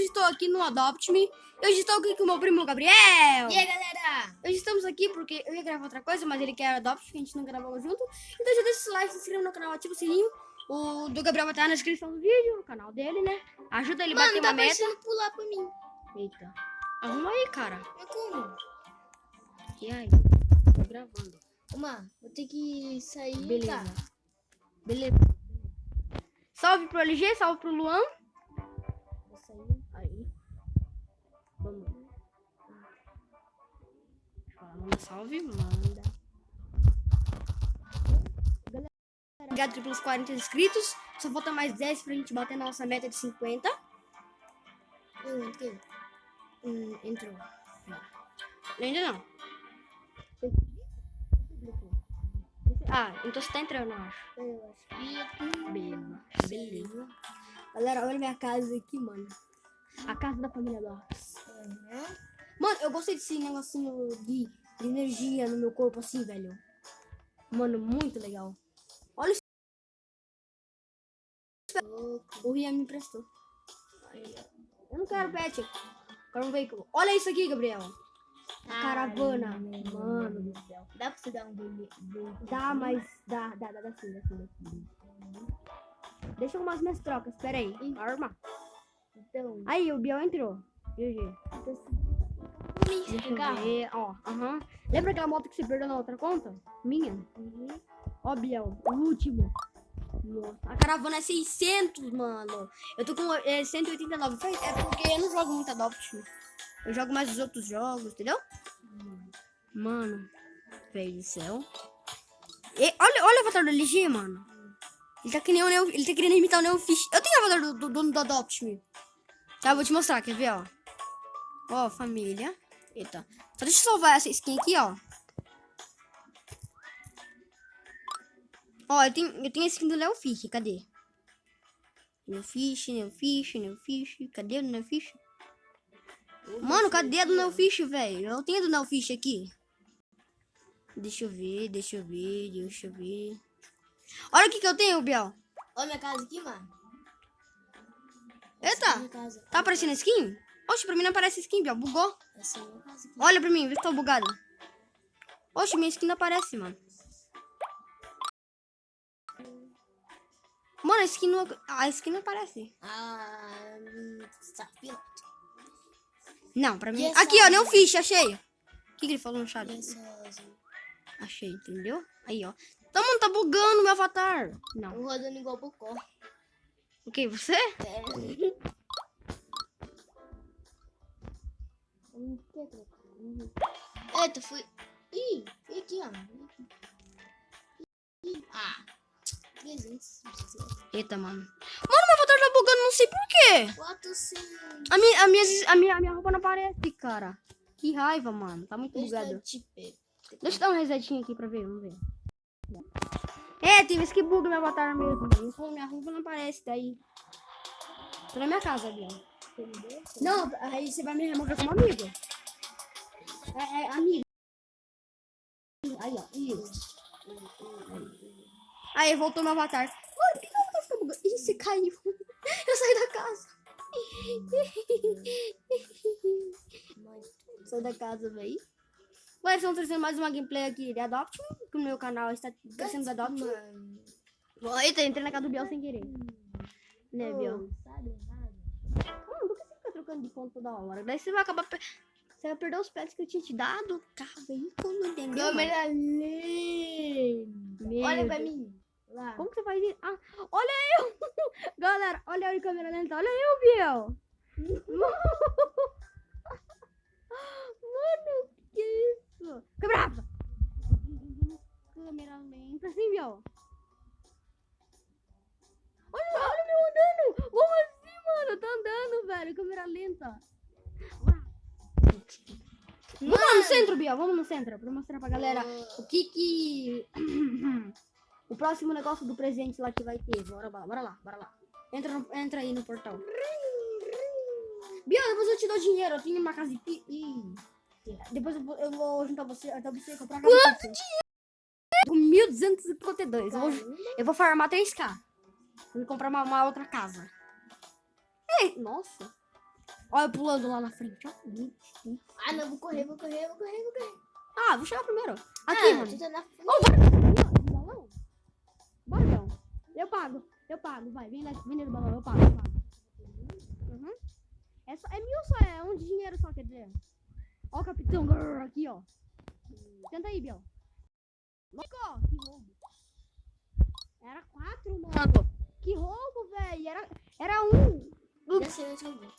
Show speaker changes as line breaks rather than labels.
hoje estou aqui no Adopt Me. Hoje estou aqui com o meu primo Gabriel.
E aí, galera?
Hoje estamos aqui porque eu ia gravar outra coisa, mas ele quer Adopt Me, a gente não gravou junto. Então já deixa esse like, se inscreva no canal, ativa o sininho. O do Gabriel vai estar na descrição do vídeo, o canal dele, né? Ajuda ele a bater uma meta.
Mano, tá pular pra mim.
Eita. Arruma aí, cara.
Mas como?
E aí? Tô gravando.
Mano, vou ter que sair.
Beleza.
Tá.
Beleza. Salve pro LG, salve pro Luan.
Vou sair.
Aí. Vamos. Manda salve, manda. Galera, obrigado pelos 40 inscritos. Só falta mais 10 pra gente bater a nossa meta de 50.
Eu entrei.
Entrou. Ainda não. Ah, então você tá entrando, eu acho.
Eu acho que...
Beleza. Galera, olha minha casa aqui, mano. A casa da família Dorcas. Mano, eu gostei desse negocinho de energia no meu corpo assim, velho. Mano, muito legal. Olha isso. O Rian me emprestou. Eu não quero pet. Quero um veículo. Olha isso aqui, Gabriel. A caravana. Mano do céu.
Dá pra você dar um boi?
Dá, mas dá sim. Deixa eu arrumar as minhas trocas, pera aí. Arma.
Então...
Aí, o Biel entrou. GG. Deixa eu ver, ó. Lembra aquela moto que você perdeu na outra conta? Minha? Ó, Biel, o último. Nossa. A caravana é 600, mano. Eu tô com 189. É porque eu não jogo muito Adopt Me. Eu jogo mais os outros jogos, entendeu? Mano, velho do céu. Olha o avatar do LG, mano. Ele tá querendo imitar o Neofish. Eu tenho o avatar do dono do Adopt Me. Tá, vou te mostrar, quer ver, ó. Ó, família. Eita. Só deixa eu salvar essa skin aqui, ó. Ó, eu tenho a skin do Neofish, cadê? Neofish. Cadê o Neofish? Mano, cadê a do Neofish, velho? Eu tenho a do Neofish aqui. Deixa eu ver. Olha o que eu tenho, Biel.
Olha minha casa aqui, mano.
Eita, tá aparecendo a skin? Oxe, pra mim não aparece skin, Biel. Bugou.
Essa é a minha casa aqui.
Olha pra mim, vê se tô bugado. Oxe, minha skin não aparece, mano. Mano, a skin não aparece.
Tá piloto.
Não, pra mim...
Essa
Aqui, ó, Neofish, achei. O que ele falou no chat?
Essa...
Achei, entendeu? Aí, ó. Tá, mano, tá bugando meu avatar. Não.
Eu rodando igual Bocó.
O que, você?
Eita, fui... Ih, fui aqui, ó. Ah, 300.
Eita, mano. Mano, meu avatar tá bugando, não sei por quê.
400.
A minha roupa não aparece, cara. Que raiva, mano. Tá muito bugado. Deixa eu dar um resetinho aqui pra ver, vamos ver. É, tem vezes que buga meu avatar mesmo. Minha roupa não aparece daí. Tô na minha casa, Biel. Não, aí você vai me remover como amigo. É amigo. Aí, ó. Isso. Aí, voltou meu avatar. Mano, por que meu avatar fica bugando? Ih, você caiu. Eu saí da casa. Saí da casa, velho. Ué, estão trazendo mais uma gameplay aqui de Adopt Me, que o meu canal está crescendo do Adopt Me. Eita, entrei na casa do Biel sem querer. Né, Biel? Mano, por que você fica trocando de conta toda hora? Daí você vai acabar... Você vai perder os pets que eu tinha te dado. Carro, veículo, entendeu?
Câmera lenta. Olha pra mim. Lá.
Como que você faz isso? Ah, olha eu! Galera, olha eu em câmera lenta. Olha eu, Biel. Mano, que isso? Câmera! Câmera lenta, assim, Biel. Olha meu andando! Como assim, mano? Tá andando, velho. Câmera lenta. Vamos lá no centro, Biel. Vamos no centro. Pra mostrar pra galera o que... O próximo negócio do presente lá que vai ter. Bora lá. Entra aí no portal. Biel, depois eu te dou dinheiro. Eu tenho uma casa de... Depois eu vou juntar você. Até você comprar a casa. Quanto dinheiro? Com 1.252. Eu vou farmar 3k. Vou comprar uma outra casa. Ei, nossa. Olha eu pulando lá na frente, ó.
Ah, não, vou correr.
Ah, vou chegar primeiro. Aqui, mano.
Tu tá na frente.
Ô, bora de balão. Bora, Biel. Eu pago. Vai, vem nesse balão, eu pago. Uhum. É mil só, é um de dinheiro só, quer dizer. Ó o capitão, aqui, ó. Senta aí, Biel. Louco, que roubo. Era 4, mano. Que roubo, velho. Era 1.
Desce, eu vou.